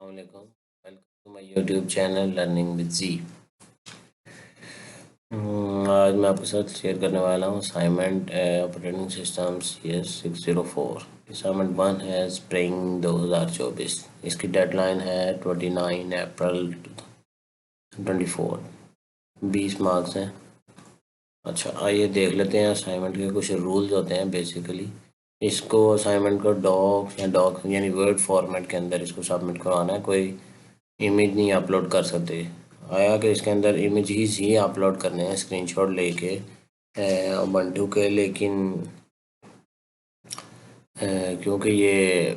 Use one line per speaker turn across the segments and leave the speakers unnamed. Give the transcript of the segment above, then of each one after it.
अस्सलामुअलैकुम, welcome to my YouTube channel learning with G. आज मैं आपके साथ शेयर करने वाला हूँ assignment operating system CS604। Assignment 1 है स्प्रिंग 2024। इसकी डेडलाइन है 29 अप्रैल 2024। 20 मार्क्स हैं। अच्छा, आइए देख लेते हैं असाइनमेंट के कुछ रूल्स होते हैं बेसिकली। इसको असाइनमेंट को डॉक यानी वर्ड फॉर्मेट के अंदर इसको सबमिट करवाना है। कोई इमेज नहीं अपलोड कर सकते। आया कि इसके अंदर इमेज ही अपलोड करने हैं स्क्रीनशॉट लेके बंटू के, लेकिन क्योंकि ये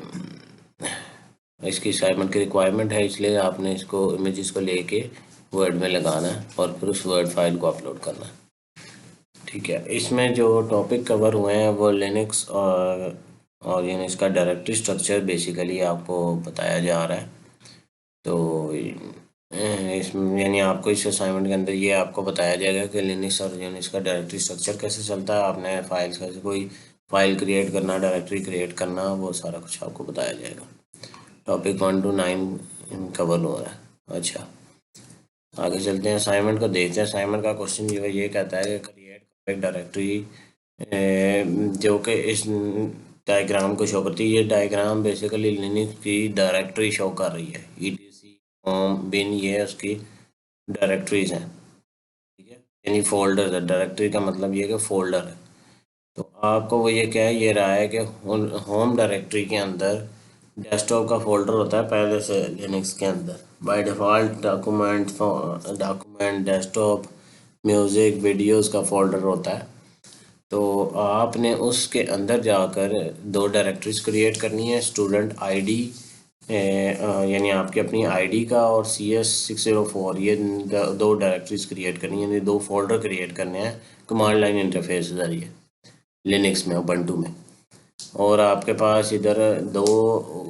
इसकी असाइनमेंट की रिक्वायरमेंट है, इसलिए आपने इसको इमेजेस को लेके वर्ड में लगाना है और फिर उस वर्ड फाइल को अपलोड करना है। ठीक है, इसमें जो टॉपिक कवर हुए हैं वो लिनक्स और यानी इसका डायरेक्टरी स्ट्रक्चर बेसिकली आपको बताया जा रहा है। तो इसमें यानी आपको इस असाइनमेंट के अंदर ये आपको बताया जाएगा कि लिनक्स और यूनिक्स का डायरेक्टरी स्ट्रक्चर कैसे चलता है। आपने फाइल्स कैसे कोई फाइल क्रिएट करना, डायरेक्टरी क्रिएट करना, वो सारा कुछ आपको बताया जाएगा। टॉपिक 1 to 9 कवर हो रहा है। अच्छा, आगे चलते हैं, असाइनमेंट को देखते हैं। असाइनमेंट का क्वेश्चन जो है ये कहता है कि क्रिएट एक डायरेक्टरी जो कि इस डायग्राम को शो करती है। ये डायग्राम बेसिकली लिनक्स की डायरेक्टरी शो कर रही है। etc होम बिन, ये उसकी डायरेक्टरीज हैं। ठीक है, यानी फोल्डर है। डायरेक्टरी का मतलब ये कि फोल्डर है। तो आपको वो ये क्या है, ये रहा है कि होम डायरेक्टरी के अंदर डेस्कटॉप का फोल्डर होता है पहले से लिनक्स के अंदर। By default document desktop music videos का फोल्डर होता है। तो आपने उसके अंदर जाकर दो डायरेक्टरीज क्रिएट करनी है। स्टूडेंट आईडी यानी आपकी अपनी आईडी का और CS604, ये दो डायरेक्टरीज क्रिएट करनी है, यानी दो फोल्डर क्रिएट करने हैं कमांड लाइन इंटरफेस के जरिए लिनक्स में, उबंटू में। और आपके पास इधर दो,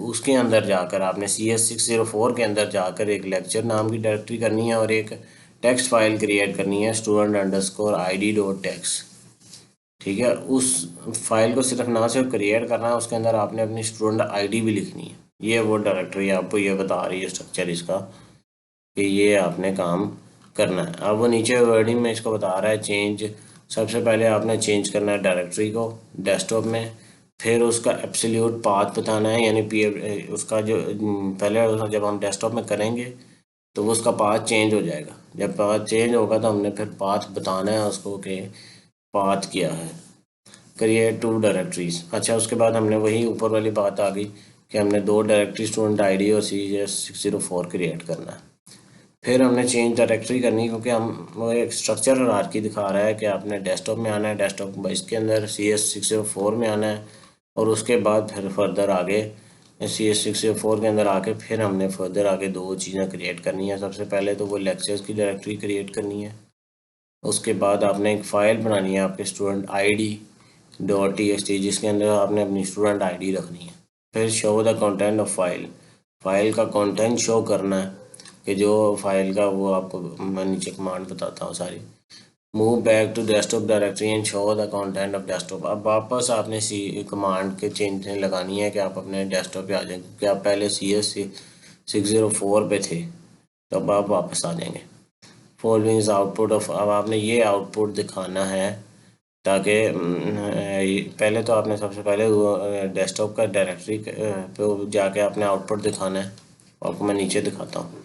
उसके अंदर जाकर आपने CS604 के अंदर जाकर एक लेक्चर नाम की डायरेक्टरी करनी है और एक टेक्स्ट फाइल क्रिएट करनी है student_id.txt। ठीक है, उस फाइल को सिर्फ ना सिर्फ क्रिएट करना है, उसके अंदर आपने अपनी स्टूडेंट आईडी भी लिखनी है। ये वो डायरेक्टरी आपको ये बता रही है स्ट्रक्चर इसका कि ये आपने काम करना है। अब वो नीचे वर्डिंग में इसको बता रहा है चेंज। सबसे पहले आपने चेंज करना है डायरेक्टरी को डेस्कटॉप में, फिर उसका एब्सोल्यूट पाथ बताना है, यानी उसका जो पहले जब हम डेस्कटॉप में करेंगे तो वो उसका पाथ चेंज हो जाएगा। जब पाथ चेंज होगा तो हमने फिर पाथ बताना है उसको कि पाथ क्या है। Create two directories. अच्छा, उसके बाद हमने वही ऊपर वाली बात आ गई कि हमने दो डायरेक्टरी स्टूडेंट आईडी और CS604 क्रिएट करना है। फिर हमने चेंज डायरेक्टरी करनी, क्योंकि हम वो एक स्ट्रक्चर हायरार्की दिखा रहा है कि आपने डेस्कटॉप में आना है, डेस्कटॉप इसके अंदर CS604 में आना है, और उसके बाद फिर फर्दर आगे CS604 के अंदर आके फिर हमने फर्दर आगे दो चीज़ें क्रिएट करनी है। सबसे पहले तो वो लेक्चर्स की डायरेक्टरी क्रिएट करनी है। उसके बाद आपने एक फ़ाइल बनानी है आपके student_id.txt, जिसके अंदर आपने अपनी स्टूडेंट आईडी रखनी है। फिर show the content of file, file का कंटेंट शो करना है कि जो फाइल का, वो आपको मैं नीचे कमांड बताता हूँ सारी। Move back to desktop directory and show the content of desktop. अब वापस आपने सी कमांड के चेंज लगानी है कि आप अपने डेस्कटॉप पे आ जाएंगे, क्योंकि आप पहले CS604 पे थे, तो अब आप वापस आ जाएंगे। फॉलोइंग इज आउटपुट ऑफ, अब आपने ये आउटपुट दिखाना है ताकि पहले तो आपने सबसे पहले डेस्कटॉप का डायरेक्टरी पे जाके आपने आउटपुट दिखाना है। आपको मैं नीचे दिखाता हूँ,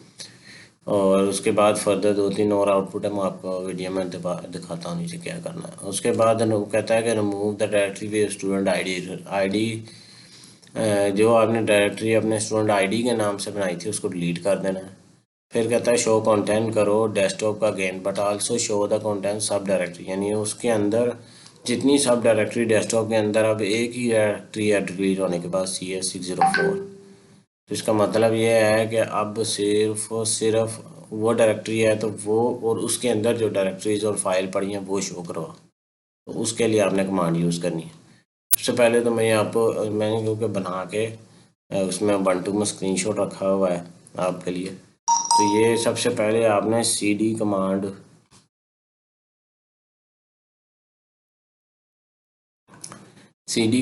और उसके बाद फर्दर दो तीन और आउटपुट है, मैं आपको वीडियो में दिखाता हूँ नीचे क्या करना है। उसके बाद वो कहता है कि remove the directory with student ID. जो आपने डायरेक्टरी अपने स्टूडेंट आईडी के नाम से बनाई थी उसको डिलीट कर देना है। फिर कहता है शो कंटेंट करो डेस्कटॉप का again, but also show the content सब डायरेक्टरी, यानी उसके अंदर जितनी सब डायरेक्टरी डेस्कटॉप के अंदर अब एक ही डायरेक्टरी है डिलीट होने के बाद CS604। तो इसका मतलब ये है कि अब सिर्फ वो डायरेक्टरी है तो वो, और उसके अंदर जो डायरेक्टरीज और फाइल पड़ी हैं वो शो करवा। तो उसके लिए आपने कमांड यूज़ करनी है। सबसे पहले तो मैंने क्योंकि बना के उसमें ubuntu में स्क्रीनशॉट रखा हुआ है आपके लिए। तो ये सबसे पहले आपने CD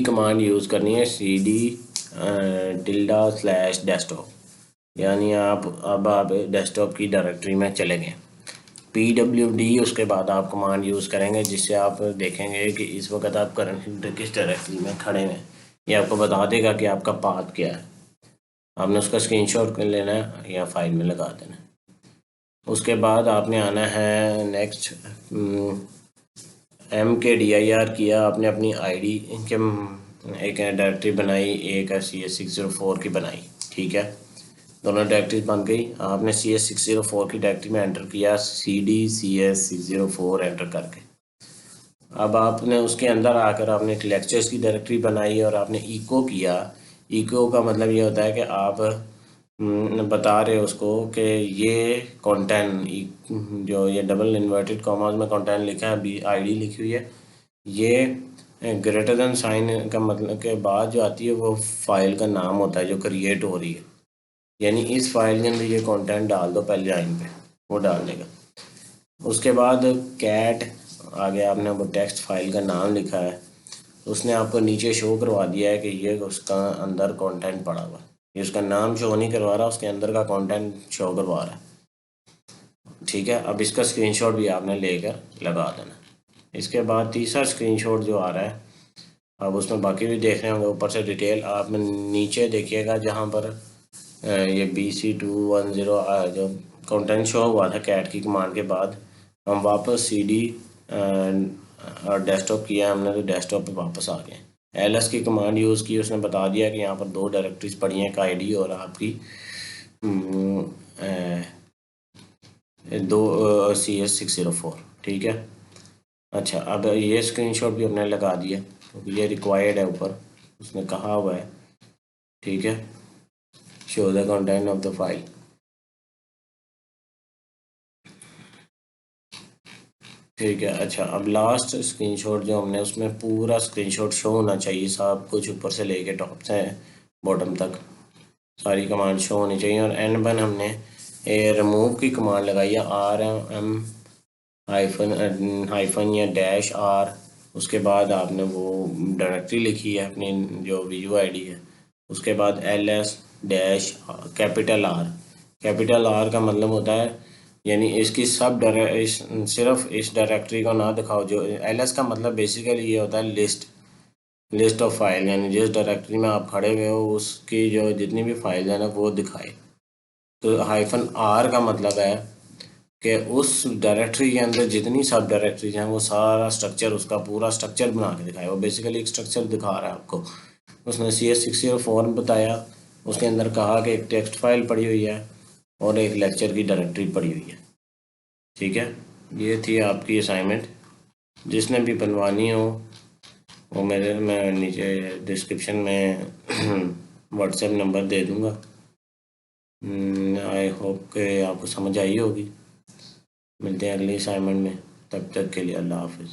कमांड यूज़ करनी है, CD टिल्डा / डेस्कटॉप। यानी आप डेस्कटॉप की डायरेक्टरी में चले गए। PWD उसके बाद आप कमांड यूज़ करेंगे, जिससे आप देखेंगे कि इस वक्त आप करंट किस डायरेक्टरी में खड़े हैं। ये आपको बता देगा कि आपका पाथ क्या है। आपने उसका स्क्रीनशॉट कर लेना है या फाइल में लगा देना है। उसके बाद आपने आना है नेक्स्ट, MKDIR किया आपने, अपनी ID के एक डायरेक्टरी बनाई, एक CS604 की बनाई, ठीक है। दोनों डायरेक्टरीज बन गई। आपने CS604 की डायरेक्टरी में एंटर किया CD CS604 एंटर करके। अब आपने उसके अंदर आकर आपने एक लेक्चर्स की डायरेक्टरी बनाई और आपने इको किया। इको का मतलब ये होता है कि आप बता रहे हो उसको कि ये कंटेंट, जो ये डबल इन्वर्टेड कॉमास में कंटेंट लिखा है, ID लिखी हुई है, ये ग्रेटर देन साइन का मतलब के बाद जो आती है वो फाइल का नाम होता है जो क्रिएट हो रही है। यानी इस फाइल के अंदर ये कंटेंट डाल दो पहले लाइन पे, वो डाल देगा। उसके बाद कैट आगे आपने वो टेक्स्ट फाइल का नाम लिखा है, उसने आपको नीचे शो करवा दिया है कि ये उसका अंदर कंटेंट पड़ा हुआ है। ये उसका नाम शो नहीं करवा रहा, उसके अंदर का कंटेंट शो करवा रहा है, ठीक है। अब इसका स्क्रीनशॉट भी आपने लेकर लगा देना। इसके बाद तीसरा स्क्रीनशॉट जो आ रहा है, अब उसमें बाकी भी देख रहे होंगे ऊपर से डिटेल, आप नीचे देखिएगा जहाँ पर ये BC210 जो कंटेंट शो हुआ था कैट की कमांड के बाद, हम वापस CD और डेस्कटॉप किया हमने, तो डेस्कटॉप पे वापस आ गए। LS की कमांड यूज़ की, उसने बता दिया कि यहाँ पर दो डायरेक्टरीज पड़ी हैं, एक ID और आपकी दो CS604, ठीक है। अच्छा, अब ये स्क्रीनशॉट भी हमने लगा दिया, तो ये रिक्वायर्ड है ऊपर उसने कहा हुआ है, ठीक है। Show the content of the file, ठीक है। अच्छा, अब लास्ट स्क्रीनशॉट जो हमने, उसमें पूरा स्क्रीनशॉट शो होना चाहिए, सब कुछ ऊपर से लेके टॉप से बॉटम तक सारी कमांड शो होनी चाहिए। और एन वन हमने रिमूव की कमांड लगाई है, RM हाइफन या -R। उसके बाद आपने वो डायरेक्टरी लिखी है अपनी जो VUID है। उसके बाद LS डैश कैपिटल R का मतलब होता है, यानी इसकी सिर्फ इस डायरेक्टरी को ना दिखाओ। जो LS का मतलब बेसिकली ये होता है लिस्ट ऑफ फाइल, यानी जिस डायरेक्टरी में आप खड़े हुए हो उसकी जो जितनी भी फाइल है ना वो दिखाए। तो -R का मतलब है कि उस डायरेक्टरी के अंदर जितनी सब डायरेक्टरीज हैं वो सारा स्ट्रक्चर, उसका पूरा स्ट्रक्चर बना के दिखाए। वो बेसिकली एक स्ट्रक्चर दिखा रहा है आपको। उसने CS604 में बताया, उसके अंदर कहा कि एक टेक्स्ट फाइल पड़ी हुई है और एक लेक्चर की डायरेक्टरी पड़ी हुई है, ठीक है। ये थी आपकी असाइनमेंट। जिसने भी बनवानी हो वो मैं नीचे डिस्क्रिप्शन में व्हाट्सएप नंबर दे दूँगा। आई होप कि आपको समझ आई होगी। मिलते हैं अगली असाइनमेंट में, तब तक के लिए अल्लाह हाफिज़।